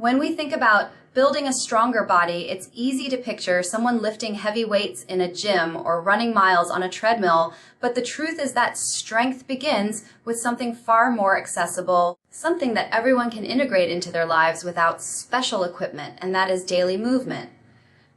When we think about building a stronger body, it's easy to picture someone lifting heavy weights in a gym or running miles on a treadmill, but the truth is that strength begins with something far more accessible, something that everyone can integrate into their lives without special equipment, and that is daily movement.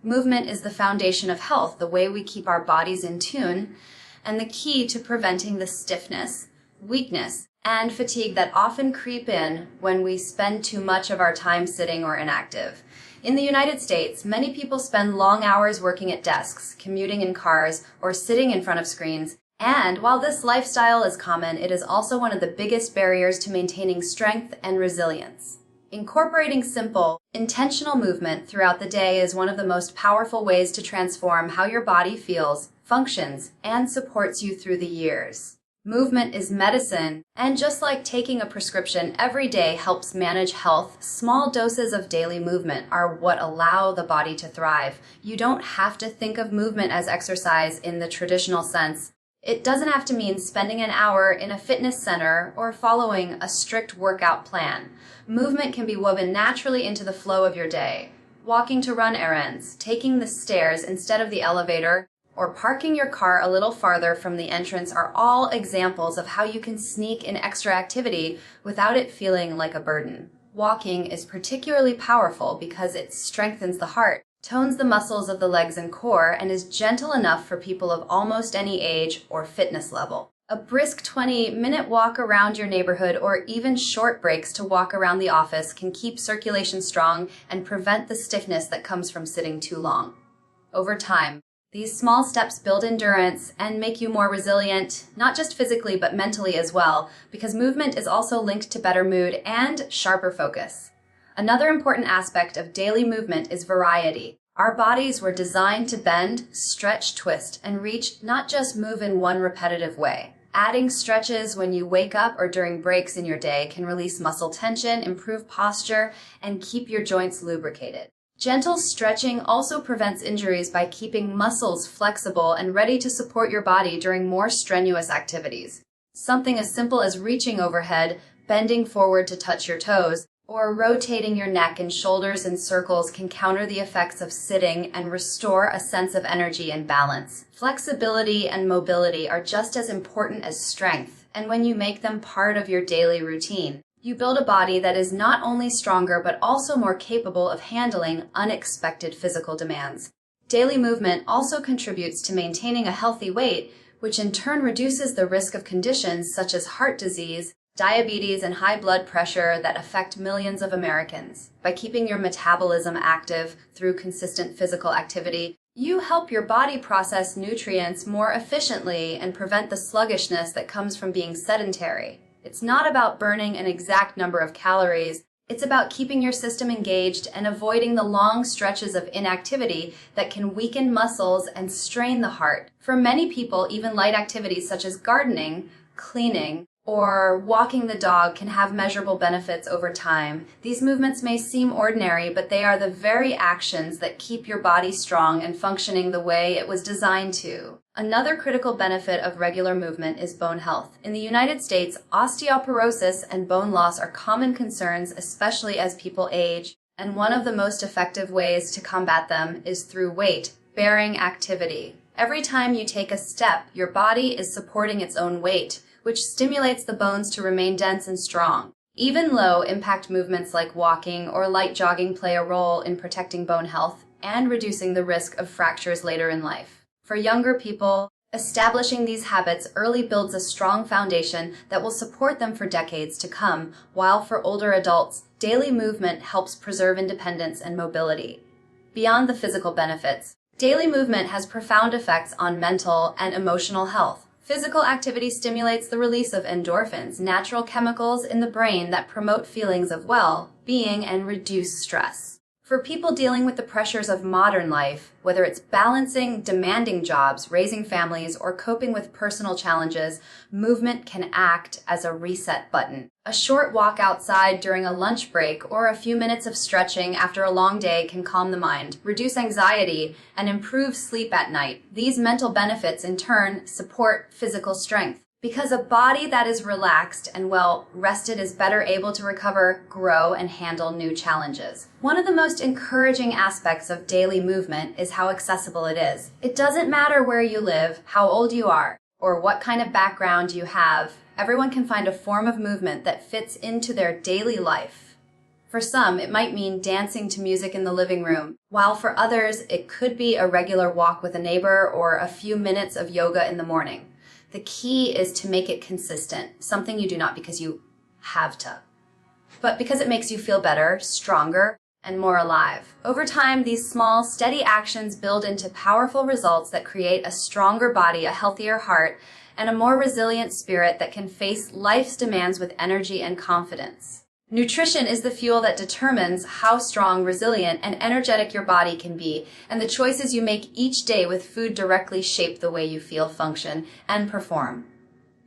Movement is the foundation of health, the way we keep our bodies in tune, and the key to preventing the stiffness, weakness, and fatigue that often creep in when we spend too much of our time sitting or inactive. In the United States, many people spend long hours working at desks, commuting in cars, or sitting in front of screens. And while this lifestyle is common, it is also one of the biggest barriers to maintaining strength and resilience. Incorporating simple, intentional movement throughout the day is one of the most powerful ways to transform how your body feels, functions, and supports you through the years. Movement is medicine, and just like taking a prescription every day helps manage health, small doses of daily movement are what allow the body to thrive. You don't have to think of movement as exercise in the traditional sense. It doesn't have to mean spending an hour in a fitness center or following a strict workout plan. Movement can be woven naturally into the flow of your day. Walking to run errands, taking the stairs instead of the elevator, or parking your car a little farther from the entrance are all examples of how you can sneak in extra activity without it feeling like a burden. Walking is particularly powerful because it strengthens the heart, tones the muscles of the legs and core, and is gentle enough for people of almost any age or fitness level. A brisk 20-minute walk around your neighborhood or even short breaks to walk around the office can keep circulation strong and prevent the stiffness that comes from sitting too long. Over time, these small steps build endurance and make you more resilient, not just physically but mentally as well, because movement is also linked to better mood and sharper focus. Another important aspect of daily movement is variety. Our bodies were designed to bend, stretch, twist, and reach, not just move in one repetitive way. Adding stretches when you wake up or during breaks in your day can release muscle tension, improve posture, and keep your joints lubricated. Gentle stretching also prevents injuries by keeping muscles flexible and ready to support your body during more strenuous activities. Something as simple as reaching overhead, bending forward to touch your toes, or rotating your neck and shoulders in circles can counter the effects of sitting and restore a sense of energy and balance. Flexibility and mobility are just as important as strength, and when you make them part of your daily routine, you build a body that is not only stronger but also more capable of handling unexpected physical demands. Daily movement also contributes to maintaining a healthy weight, which in turn reduces the risk of conditions such as heart disease, diabetes, and high blood pressure that affect millions of Americans. By keeping your metabolism active through consistent physical activity, you help your body process nutrients more efficiently and prevent the sluggishness that comes from being sedentary. It's not about burning an exact number of calories. It's about keeping your system engaged and avoiding the long stretches of inactivity that can weaken muscles and strain the heart. For many people, even light activities such as gardening, cleaning, or walking the dog can have measurable benefits over time. These movements may seem ordinary, but they are the very actions that keep your body strong and functioning the way it was designed to. Another critical benefit of regular movement is bone health. In the United States, osteoporosis and bone loss are common concerns, especially as people age, and one of the most effective ways to combat them is through weight-bearing activity. Every time you take a step, your body is supporting its own weight, which stimulates the bones to remain dense and strong. Even low-impact movements like walking or light jogging play a role in protecting bone health and reducing the risk of fractures later in life. For younger people, establishing these habits early builds a strong foundation that will support them for decades to come, while for older adults, daily movement helps preserve independence and mobility. Beyond the physical benefits, daily movement has profound effects on mental and emotional health. Physical activity stimulates the release of endorphins, natural chemicals in the brain that promote feelings of well-being and reduce stress. For people dealing with the pressures of modern life, whether it's balancing demanding jobs, raising families, or coping with personal challenges, movement can act as a reset button. A short walk outside during a lunch break or a few minutes of stretching after a long day can calm the mind, reduce anxiety, and improve sleep at night. These mental benefits, in turn, support physical strength. Because a body that is relaxed and well rested is better able to recover, grow, and handle new challenges. One of the most encouraging aspects of daily movement is how accessible it is. It doesn't matter where you live, how old you are, or what kind of background you have. Everyone can find a form of movement that fits into their daily life. For some, it might mean dancing to music in the living room, while for others, it could be a regular walk with a neighbor or a few minutes of yoga in the morning. The key is to make it consistent, something you do not because you have to, but because it makes you feel better, stronger, and more alive. Over time, these small, steady actions build into powerful results that create a stronger body, a healthier heart, and a more resilient spirit that can face life's demands with energy and confidence. Nutrition is the fuel that determines how strong, resilient, and energetic your body can be, and the choices you make each day with food directly shape the way you feel, function, and perform.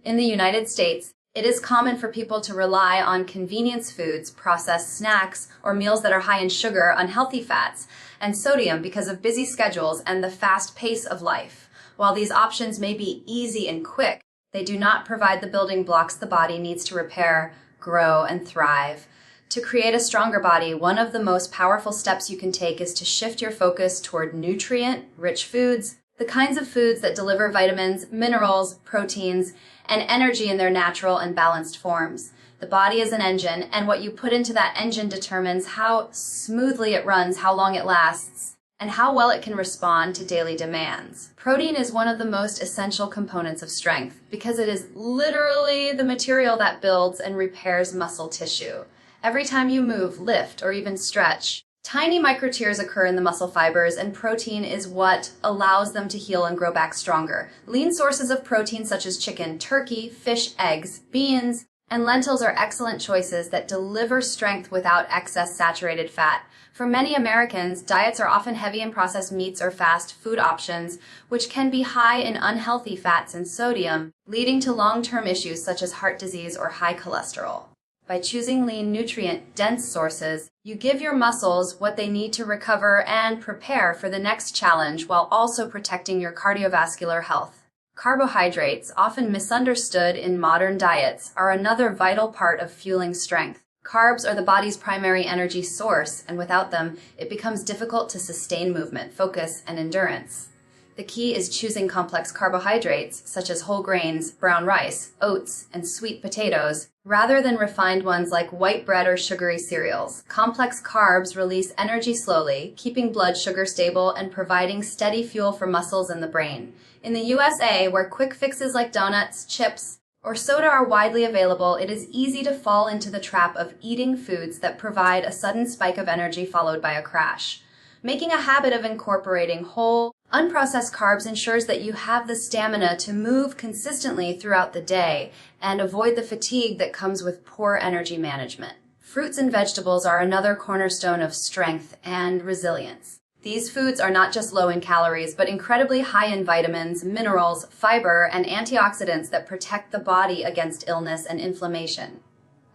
In the United States, it is common for people to rely on convenience foods, processed snacks, or meals that are high in sugar, unhealthy fats, and sodium because of busy schedules and the fast pace of life. While these options may be easy and quick, they do not provide the building blocks the body needs to repair, grow, and thrive. To create a stronger body, one of the most powerful steps you can take is to shift your focus toward nutrient-rich foods, the kinds of foods that deliver vitamins, minerals, proteins, and energy in their natural and balanced forms. The body is an engine, and what you put into that engine determines how smoothly it runs, how long it lasts, and how well it can respond to daily demands. Protein is one of the most essential components of strength because it is literally the material that builds and repairs muscle tissue. Every time you move, lift, or even stretch, tiny microtears occur in the muscle fibers, and protein is what allows them to heal and grow back stronger. Lean sources of protein such as chicken, turkey, fish, eggs, beans, and lentils are excellent choices that deliver strength without excess saturated fat. For many Americans, diets are often heavy in processed meats or fast food options, which can be high in unhealthy fats and sodium, leading to long-term issues such as heart disease or high cholesterol. By choosing lean, nutrient-dense sources, you give your muscles what they need to recover and prepare for the next challenge while also protecting your cardiovascular health. Carbohydrates, often misunderstood in modern diets, are another vital part of fueling strength. Carbs are the body's primary energy source, and without them, it becomes difficult to sustain movement, focus, and endurance. The key is choosing complex carbohydrates, such as whole grains, brown rice, oats, and sweet potatoes, rather than refined ones like white bread or sugary cereals. Complex carbs release energy slowly, keeping blood sugar stable and providing steady fuel for muscles and the brain. In the USA, where quick fixes like donuts, chips, or soda are widely available, it is easy to fall into the trap of eating foods that provide a sudden spike of energy followed by a crash. Making a habit of incorporating whole, unprocessed carbs ensures that you have the stamina to move consistently throughout the day and avoid the fatigue that comes with poor energy management. Fruits and vegetables are another cornerstone of strength and resilience. These foods are not just low in calories, but incredibly high in vitamins, minerals, fiber, and antioxidants that protect the body against illness and inflammation.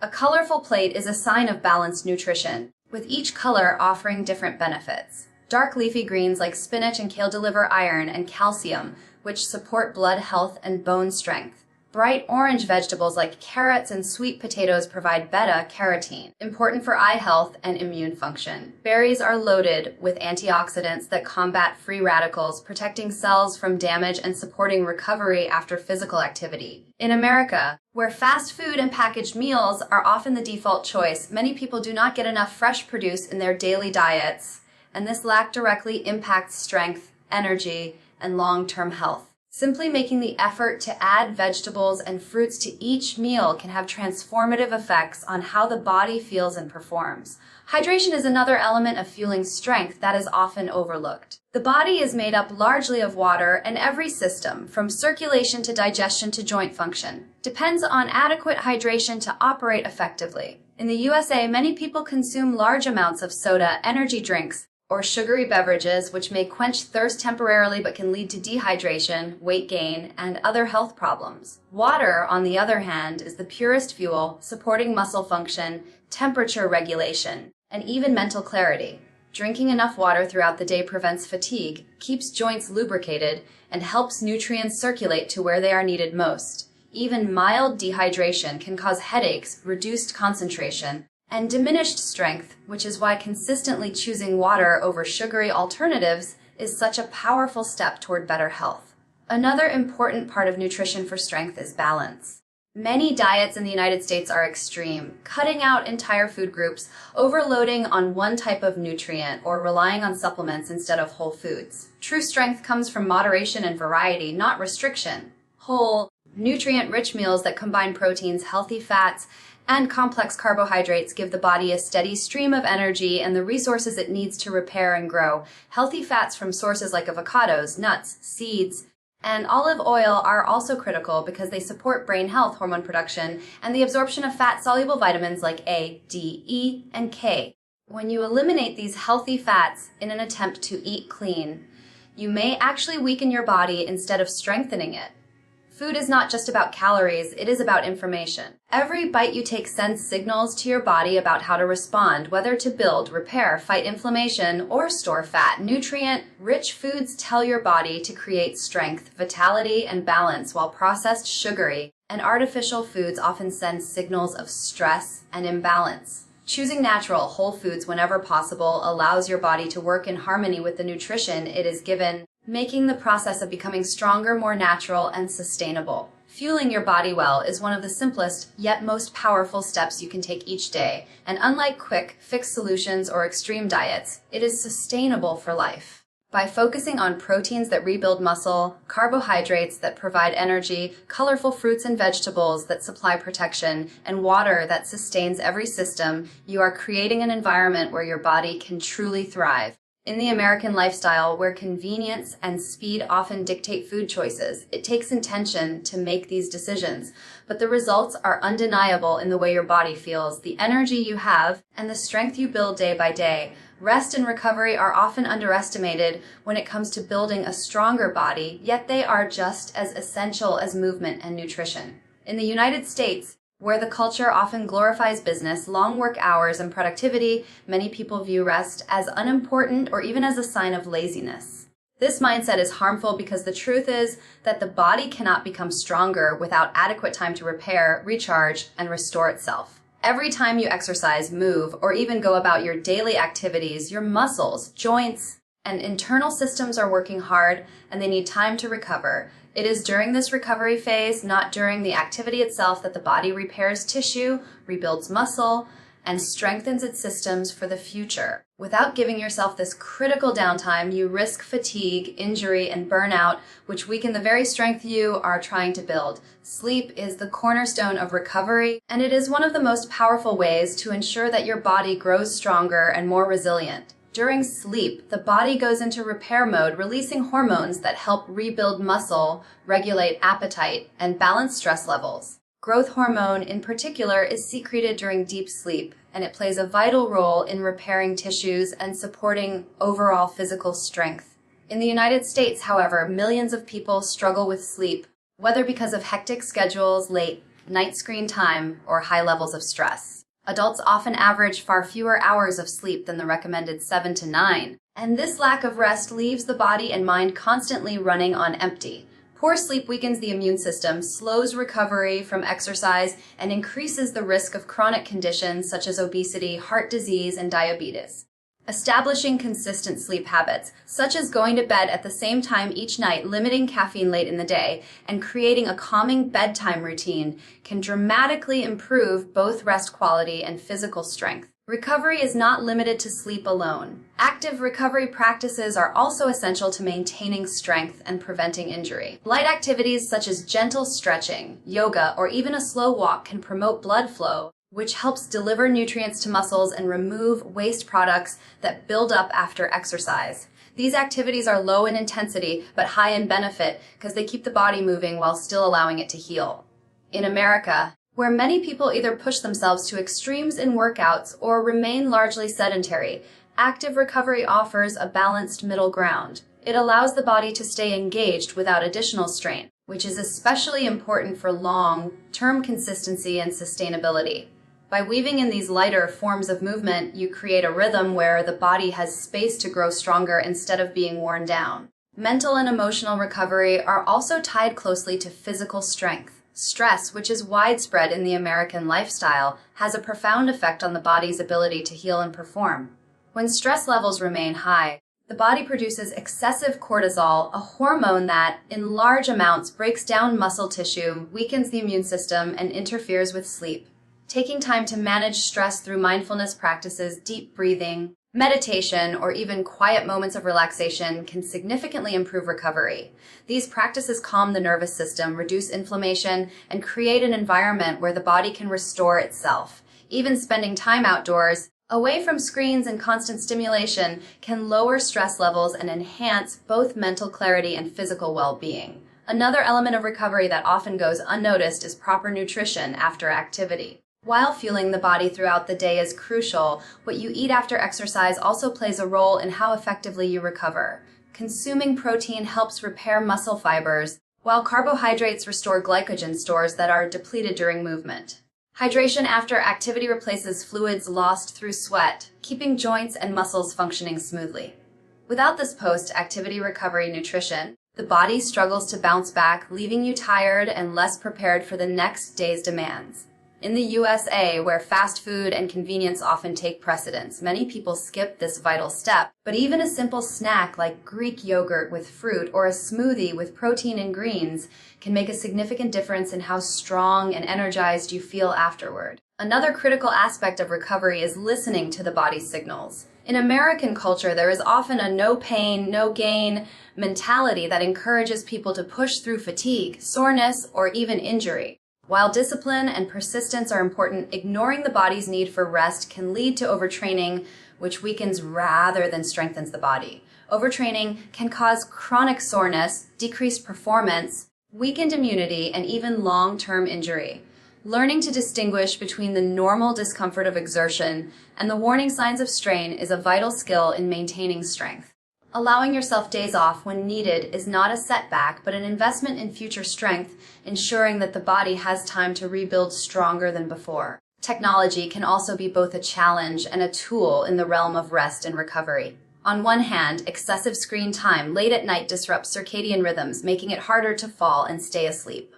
A colorful plate is a sign of balanced nutrition, with each color offering different benefits. Dark leafy greens like spinach and kale deliver iron and calcium, which support blood health and bone strength. Bright orange vegetables like carrots and sweet potatoes provide beta-carotene, important for eye health and immune function. Berries are loaded with antioxidants that combat free radicals, protecting cells from damage and supporting recovery after physical activity. In America, where fast food and packaged meals are often the default choice, many people do not get enough fresh produce in their daily diets, and this lack directly impacts strength, energy, and long-term health. Simply making the effort to add vegetables and fruits to each meal can have transformative effects on how the body feels and performs. Hydration is another element of fueling strength that is often overlooked. The body is made up largely of water, and every system, from circulation to digestion to joint function, depends on adequate hydration to operate effectively. In the USA, many people consume large amounts of soda, energy drinks, or sugary beverages, which may quench thirst temporarily but can lead to dehydration, weight gain, and other health problems. Water, on the other hand, is the purest fuel, supporting muscle function, temperature regulation, and even mental clarity. Drinking enough water throughout the day prevents fatigue, keeps joints lubricated, and helps nutrients circulate to where they are needed most. Even mild dehydration can cause headaches, reduced concentration, and diminished strength, which is why consistently choosing water over sugary alternatives is such a powerful step toward better health. Another important part of nutrition for strength is balance. Many diets in the United States are extreme, cutting out entire food groups, overloading on one type of nutrient, or relying on supplements instead of whole foods. True strength comes from moderation and variety, not restriction. Whole, nutrient-rich meals that combine proteins, healthy fats, and complex carbohydrates give the body a steady stream of energy and the resources it needs to repair and grow. Healthy fats from sources like avocados, nuts, seeds, and olive oil are also critical because they support brain health hormone production and the absorption of fat-soluble vitamins like A, D, E, and K. When you eliminate these healthy fats in an attempt to eat clean, you may actually weaken your body instead of strengthening it. Food is not just about calories, it is about information. Every bite you take sends signals to your body about how to respond, whether to build, repair, fight inflammation, or store fat. Nutrient-rich foods tell your body to create strength, vitality, and balance, while processed, sugary, and artificial foods often send signals of stress and imbalance. Choosing natural, whole foods whenever possible allows your body to work in harmony with the nutrition it is given, making the process of becoming stronger more natural and sustainable. Fueling your body well is one of the simplest yet most powerful steps you can take each day, and unlike quick, fixed solutions or extreme diets, it is sustainable for life. By focusing on proteins that rebuild muscle, carbohydrates that provide energy, colorful fruits and vegetables that supply protection, and water that sustains every system, you are creating an environment where your body can truly thrive. In the American lifestyle, where convenience and speed often dictate food choices, it takes intention to make these decisions, but the results are undeniable in the way your body feels, the energy you have, and the strength you build day by day. Rest and recovery are often underestimated when it comes to building a stronger body, yet they are just as essential as movement and nutrition. In the United States, where the culture often glorifies business, long work hours, and productivity, many people view rest as unimportant or even as a sign of laziness. This mindset is harmful because the truth is that the body cannot become stronger without adequate time to repair, recharge, and restore itself. Every time you exercise, move, or even go about your daily activities, your muscles, joints, and internal systems are working hard and they need time to recover. It is during this recovery phase, not during the activity itself, that the body repairs tissue, rebuilds muscle, and strengthens its systems for the future. Without giving yourself this critical downtime, you risk fatigue, injury, and burnout, which weaken the very strength you are trying to build. Sleep is the cornerstone of recovery, and it is one of the most powerful ways to ensure that your body grows stronger and more resilient. During sleep, the body goes into repair mode, releasing hormones that help rebuild muscle, regulate appetite, and balance stress levels. Growth hormone, in particular, is secreted during deep sleep, and it plays a vital role in repairing tissues and supporting overall physical strength. In the United States, however, millions of people struggle with sleep, whether because of hectic schedules, late night screen time, or high levels of stress. Adults often average far fewer hours of sleep than the recommended 7 to 9, and this lack of rest leaves the body and mind constantly running on empty. Poor sleep weakens the immune system, slows recovery from exercise, and increases the risk of chronic conditions such as obesity, heart disease, and diabetes. Establishing consistent sleep habits, such as going to bed at the same time each night, limiting caffeine late in the day, and creating a calming bedtime routine, can dramatically improve both rest quality and physical strength. Recovery is not limited to sleep alone. Active recovery practices are also essential to maintaining strength and preventing injury. Light activities such as gentle stretching, yoga, or even a slow walk can promote blood flow, which helps deliver nutrients to muscles and remove waste products that build up after exercise. These activities are low in intensity but high in benefit because they keep the body moving while still allowing it to heal. In America, where many people either push themselves to extremes in workouts or remain largely sedentary, active recovery offers a balanced middle ground. It allows the body to stay engaged without additional strain, which is especially important for long-term consistency and sustainability. By weaving in these lighter forms of movement, you create a rhythm where the body has space to grow stronger instead of being worn down. Mental and emotional recovery are also tied closely to physical strength. Stress, which is widespread in the American lifestyle, has a profound effect on the body's ability to heal and perform. When stress levels remain high, the body produces excessive cortisol, a hormone that, in large amounts, breaks down muscle tissue, weakens the immune system, and interferes with sleep. Taking time to manage stress through mindfulness practices, deep breathing, meditation, or even quiet moments of relaxation can significantly improve recovery. These practices calm the nervous system, reduce inflammation, and create an environment where the body can restore itself. Even spending time outdoors, away from screens and constant stimulation, can lower stress levels and enhance both mental clarity and physical well-being. Another element of recovery that often goes unnoticed is proper nutrition after activity. While fueling the body throughout the day is crucial, what you eat after exercise also plays a role in how effectively you recover. Consuming protein helps repair muscle fibers, while carbohydrates restore glycogen stores that are depleted during movement. Hydration after activity replaces fluids lost through sweat, keeping joints and muscles functioning smoothly. Without this post-activity recovery nutrition, the body struggles to bounce back, leaving you tired and less prepared for the next day's demands. In the USA, where fast food and convenience often take precedence, many people skip this vital step. But even a simple snack like Greek yogurt with fruit or a smoothie with protein and greens can make a significant difference in how strong and energized you feel afterward. Another critical aspect of recovery is listening to the body's signals. In American culture, there is often a no pain, no gain mentality that encourages people to push through fatigue, soreness, or even injury. While discipline and persistence are important, ignoring the body's need for rest can lead to overtraining, which weakens rather than strengthens the body. Overtraining can cause chronic soreness, decreased performance, weakened immunity, and even long-term injury. Learning to distinguish between the normal discomfort of exertion and the warning signs of strain is a vital skill in maintaining strength. Allowing yourself days off when needed is not a setback, but an investment in future strength, ensuring that the body has time to rebuild stronger than before. Technology can also be both a challenge and a tool in the realm of rest and recovery. On one hand, excessive screen time late at night disrupts circadian rhythms, making it harder to fall and stay asleep.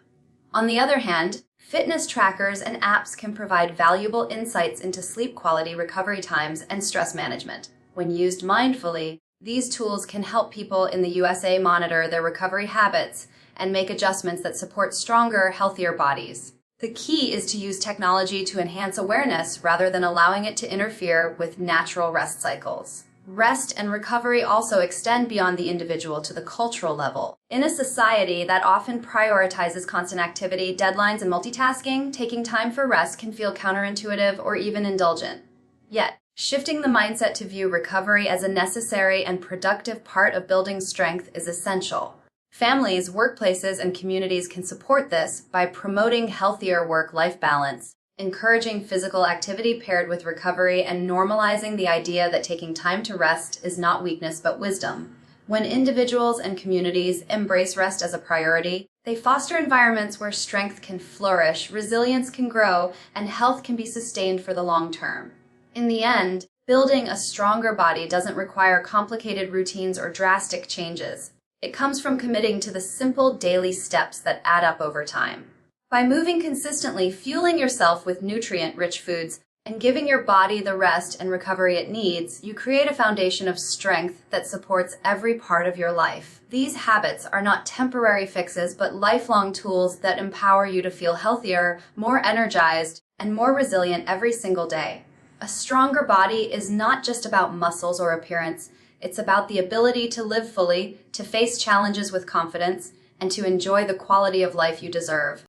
On the other hand, fitness trackers and apps can provide valuable insights into sleep quality, recovery times, and stress management. When used mindfully, these tools can help people in the USA monitor their recovery habits and make adjustments that support stronger, healthier bodies. The key is to use technology to enhance awareness rather than allowing it to interfere with natural rest cycles. Rest and recovery also extend beyond the individual to the cultural level. In a society that often prioritizes constant activity, deadlines, and multitasking, taking time for rest can feel counterintuitive or even indulgent. Yet, shifting the mindset to view recovery as a necessary and productive part of building strength is essential. Families, workplaces, and communities can support this by promoting healthier work-life balance, encouraging physical activity paired with recovery, and normalizing the idea that taking time to rest is not weakness but wisdom. When individuals and communities embrace rest as a priority, they foster environments where strength can flourish, resilience can grow, and health can be sustained for the long term. In the end, building a stronger body doesn't require complicated routines or drastic changes. It comes from committing to the simple daily steps that add up over time. By moving consistently, fueling yourself with nutrient-rich foods, and giving your body the rest and recovery it needs, you create a foundation of strength that supports every part of your life. These habits are not temporary fixes, but lifelong tools that empower you to feel healthier, more energized, and more resilient every single day. A stronger body is not just about muscles or appearance. It's about the ability to live fully, to face challenges with confidence, and to enjoy the quality of life you deserve.